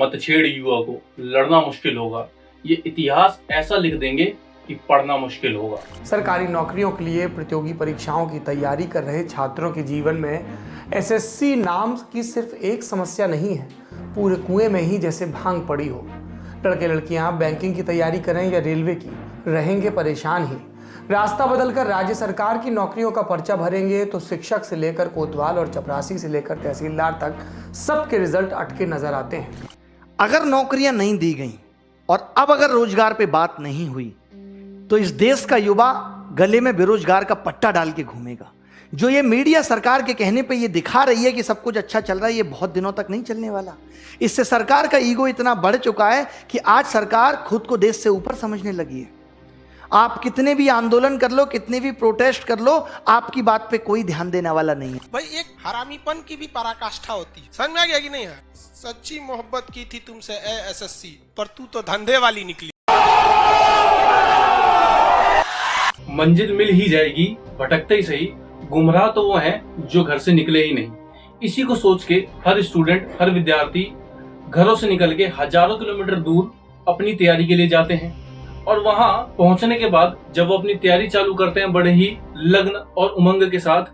मत छेड़ युवा को, लड़ना मुश्किल होगा। ये इतिहास ऐसा लिख देंगे कि पढ़ना मुश्किल होगा। सरकारी नौकरियों के लिए प्रतियोगी परीक्षाओं की तैयारी कर रहे छात्रों के जीवन में एसएससी नाम की सिर्फ एक समस्या नहीं है, पूरे कुएं में ही जैसे भांग पड़ी हो। लड़के लड़कियां बैंकिंग की तैयारी करें या रेलवे की, रहेंगे परेशान ही। रास्ता बदलकर राज्य सरकार की नौकरियों का पर्चा भरेंगे तो शिक्षक से लेकर कोतवाल और चपरासी से लेकर तहसीलदार तक सबके रिजल्ट अटके नजर आते हैं। अगर नौकरियां नहीं दी गई और अब अगर रोजगार पे बात नहीं हुई तो इस देश का युवा गले में बेरोजगार का पट्टा डाल के घूमेगा। जो ये मीडिया सरकार के कहने पे ये दिखा रही है कि सब कुछ अच्छा चल रहा है, ये बहुत दिनों तक नहीं चलने वाला। इससे सरकार का ईगो इतना बढ़ चुका है कि आज सरकार खुद को देश से ऊपर समझने लगी है। आप कितने भी आंदोलन कर लो, कितने भी प्रोटेस्ट कर लो, आपकी बात पे कोई ध्यान देने वाला नहीं है। भाई एक हरामीपन की भी पराकाष्ठा होती है, समझ में आ गया कि नहीं है? सच्ची मोहब्बत की थी तुमसे ए एसएससी, पर तू तो धंधे वाली निकली। मंजिल मिल ही जाएगी, भटकते ही सही। गुमराह तो वो हैं जो घर से निकले ही नहीं। इसी को सोच के हर स्टूडेंट, हर विद्यार्थी घरों से निकल के हजारों किलोमीटर दूर अपनी तैयारी के लिए जाते हैं और वहां पहुंचने के बाद जब वो अपनी तैयारी चालू करते हैं, बड़े ही लगन और उमंग के साथ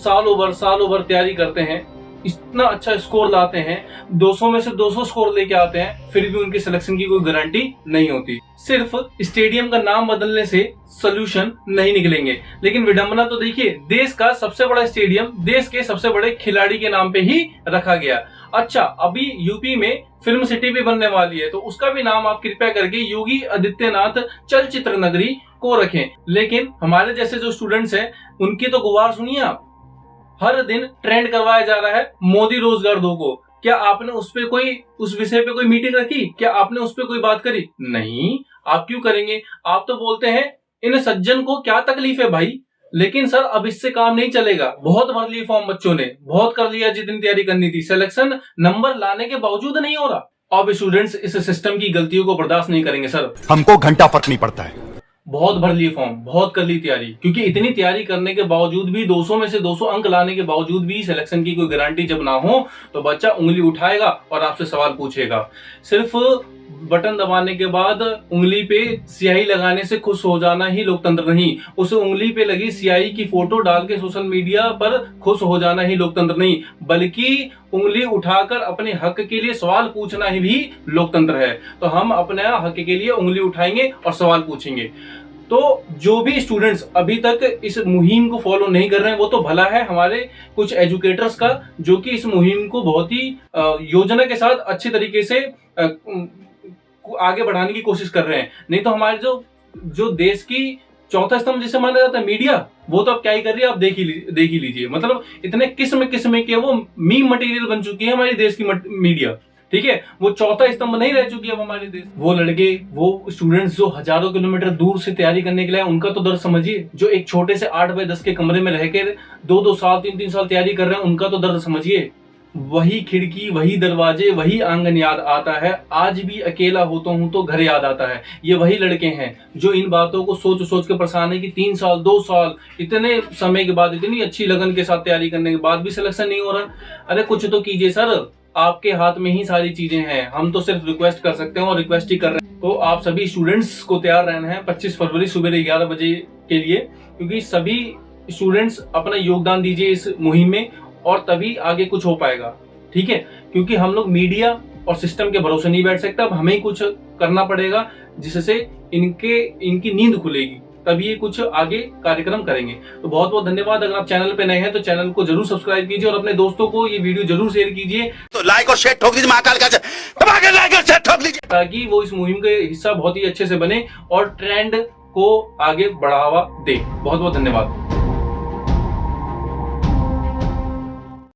सालों भर तैयारी करते हैं, इतना अच्छा स्कोर लाते हैं, 200 में से 200 स्कोर लेके आते हैं, फिर भी उनकी सिलेक्शन की कोई गारंटी नहीं होती। सिर्फ स्टेडियम का नाम बदलने से सोल्यूशन नहीं निकलेंगे। लेकिन विडंबना तो देखिए, देश का सबसे बड़ा स्टेडियम देश के सबसे बड़े खिलाड़ी के नाम पे ही रखा गया। अच्छा, अभी यूपी में फिल्म सिटी भी बनने वाली है, तो उसका भी नाम आप कृपया करके योगी आदित्यनाथ चलचित्र नगरी को रखें। लेकिन हमारे जैसे जो स्टूडेंट्स हैं, उनकी तो गुहार सुनिए आप। हर दिन ट्रेंड करवाया जा रहा है मोदी रोजगार दो को। क्या आपने उस विषय पे कोई मीटिंग रखी? क्या आपने उस पर कोई बात करी? नहीं। आप क्यों करेंगे? आप तो बोलते हैं इन सज्जन को क्या तकलीफ है भाई। लेकिन सर, अब इससे काम नहीं चलेगा। बहुत भर लिए फॉर्म बच्चों ने, बहुत कर लिया जितनी तैयारी करनी थी, सिलेक्शन नंबर लाने के बावजूद नहीं हो रहा। अब स्टूडेंट्स इस सिस्टम की गलतियों को बर्दाश्त नहीं करेंगे सर। हमको घंटा फर्क नहीं पड़ता है। बहुत भर लिए फॉर्म, बहुत कर ली तैयारी, क्योंकि इतनी तैयारी करने के बावजूद भी 200 में से 200 अंक लाने के बावजूद भी सिलेक्शन की कोई गारंटी जब ना हो तो बच्चा उंगली उठाएगा और आपसे सवाल पूछेगा। सिर्फ बटन दबाने के बाद उंगली पे स्याही लगाने से खुश हो जाना ही लोकतंत्र नहीं, उस उंगली पे लगी स्याही की फोटो डाल के सोशल मीडिया पर खुश हो जाना ही लोकतंत्र नहीं, बल्कि उंगली उठाकर अपने हक के लिए सवाल पूछना ही भी लोकतंत्र है। तो हम अपने हक के लिए उंगली उठाएंगे और सवाल पूछेंगे। तो जो भी स्टूडेंट्स अभी तक इस मुहिम को फॉलो नहीं कर रहे हैं, वो तो भला है हमारे कुछ एजुकेटर्स का, जो कि इस मुहिम को बहुत ही योजना के साथ अच्छी तरीके से आगे बढ़ाने की कोशिश कर रहे हैं। नहीं तो हमारे जो देश की चौथा स्तंभ जिसे माना जाता है मीडिया, वो तो अब क्या ही कर रही है आप देख ही लीजिए। मतलब इतने किस्म के वो मीम मटेरियल बन चुकी है हमारे देश की मीडिया। ठीक है, वो चौथा स्तंभ नहीं रह चुकी है अब हमारे देश। वो लड़के, वो स्टूडेंट्स जो हजारों किलोमीटर दूर से तैयारी करने के लिए, उनका तो दर्द समझिए। जो एक छोटे से 8 बाय 10 के कमरे में रह के 2-2 साल 3-3 साल तैयारी कर रहे हैं, उनका तो दर्द समझिए। वही खिड़की, वही दरवाजे, वही आंगन याद आता है। आज भी अकेला होता हूं तो घर याद आता है। ये वही लड़के हैं जो इन बातों को सोच के परेशान है कि 3 साल 2 साल इतने समय के बाद, इतनी अच्छी लगन के साथ तैयारी करने के बाद भी सिलेक्शन नहीं हो रहा। अरे कुछ तो कीजिए सर, आपके हाथ में ही सारी चीजें हैं। हम तो सिर्फ रिक्वेस्ट कर सकते हैं और रिक्वेस्ट ही कर रहे हैं। तो आप सभी स्टूडेंट्स को तैयार रहना है 25 फरवरी सुबह 11 बजे के लिए, क्योंकि सभी स्टूडेंट्स अपना योगदान दीजिए इस मुहिम में, और तभी आगे कुछ हो पाएगा। ठीक है, क्योंकि हम लोग मीडिया और सिस्टम के भरोसे नहीं बैठ सकते। अब हमें कुछ करना पड़ेगा जिससे इनकी नींद खुलेगी, तभी ये कुछ आगे कार्यक्रम करेंगे। तो बहुत बहुत धन्यवाद। अगर आप चैनल पे नए हैं तो चैनल को जरूर सब्सक्राइब कीजिए और अपने दोस्तों को ये वीडियो जरूर शेयर कीजिए। तो लाइक और शेयर ठोक दीजिए, महाकाल का लाइक और शेयर ठोक दीजिए, ताकि वो इस मुहिम के हिस्सा बहुत ही अच्छे से बने और ट्रेंड को आगे बढ़ावा दे। बहुत बहुत धन्यवाद।